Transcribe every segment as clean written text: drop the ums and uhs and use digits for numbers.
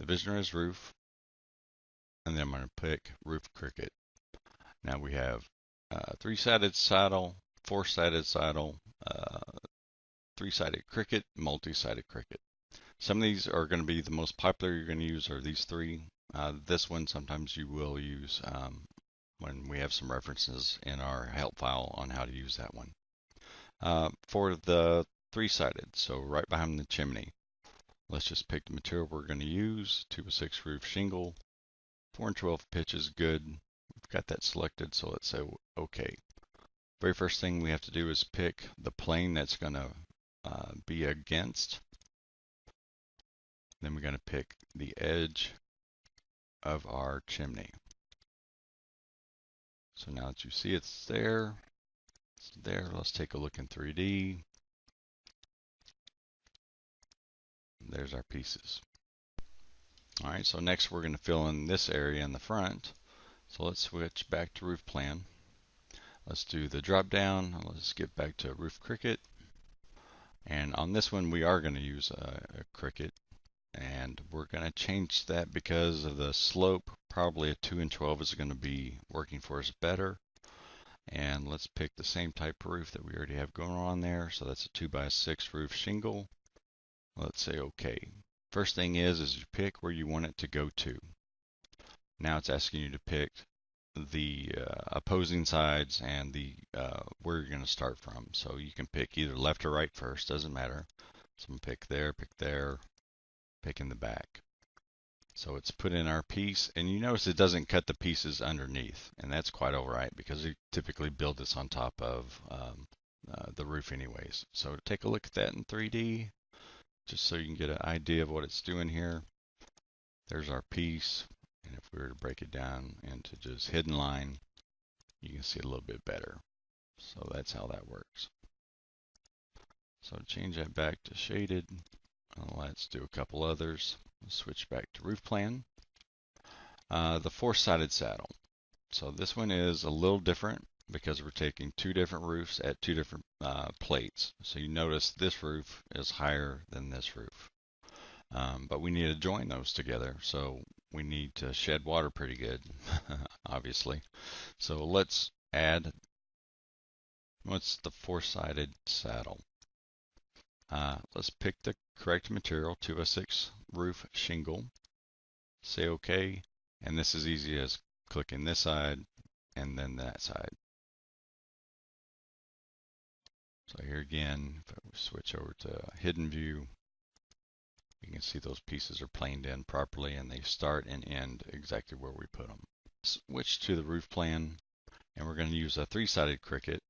the VisonREZ roof, and then I'm going to pick Roof Cricket. Now we have three-sided saddle, four-sided saddle, three-sided cricket, multi-sided cricket. Some of these are going to be the most popular you're going to use are these three. This one sometimes you will use when we have some references in our help file on how to use that one. For the three-sided, so right behind the chimney, let's just pick the material we're going to use. 2x6 roof shingle, 4 and 12 pitch is good. We've got that selected, so let's say OK. Very first thing we have to do is pick the plane that's going to be against. Then we're going to pick the edge of our chimney. So now that you see it's there, let's take a look in 3D. There's our pieces. All right, so next we're going to fill in this area in the front. So let's switch back to roof plan. Let's do the drop down. Let's get back to Roof Cricket. And on this one, we are going to use a cricket. And we're going to change that because of the slope. Probably a 2 and 12 is going to be working for us better. And let's pick the same type of roof that we already have going on there. So that's a 2x6 roof shingle. Let's say OK. First thing is you pick where you want it to go to. Now it's asking you to pick the opposing sides and the where you're going to start from. So you can pick either left or right first, doesn't matter. So I'm going to pick there, pick in the back. So it's put in our piece, and you notice it doesn't cut the pieces underneath, and that's quite all right because we typically build this on top of the roof anyways. So take a look at that in 3D, just so you can get an idea of what it's doing here. There's our piece, and if we were to break it down into just hidden line, you can see it a little bit better. So that's how that works. So to change that back to shaded, let's do a couple others. Let's switch back to roof plan. The four-sided saddle. So this one is a little different because we're taking two different roofs at two different plates. So you notice this roof is higher than this roof. But we need to join those together. So we need to shed water pretty good, obviously. So let's add, what's the four-sided saddle? Let's pick the correct material, 2x6 roof shingle. Say OK, and this is easy as clicking this side and then that side. So here again, if I switch over to hidden view, you can see those pieces are planed in properly and they start and end exactly where we put them. Switch to the roof plan, and we're going to use a three-sided cricket.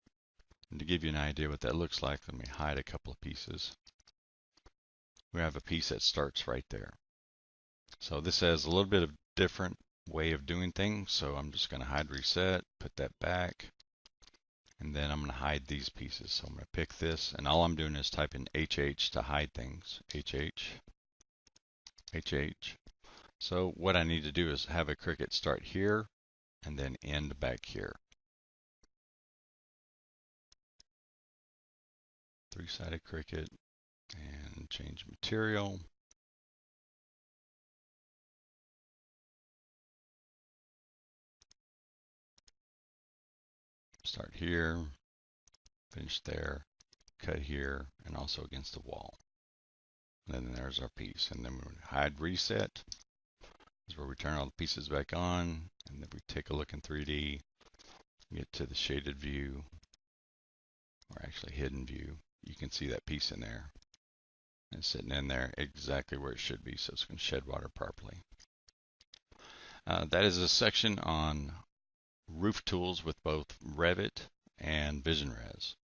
And to give you an idea what that looks like, let me hide a couple of pieces. We have a piece that starts right there. So this has a little bit of different way of doing things. So I'm just going to hide reset, put that back, and then I'm going to hide these pieces. So I'm going to pick this, and all I'm doing is type in HH to hide things. HH. So what I need to do is have a cricket start here and then end back here. Three-sided cricket, and change material. Start here, finish there, cut here, and also against the wall. And then there's our piece. And then we hide reset. This is where we turn all the pieces back on. And then we take a look in 3D, get to the shaded view, or actually hidden view. You can see that piece in there. And it's sitting in there exactly where it should be, so it's going to shed water properly. That is a section on roof tools with both Revit and VisonREZ.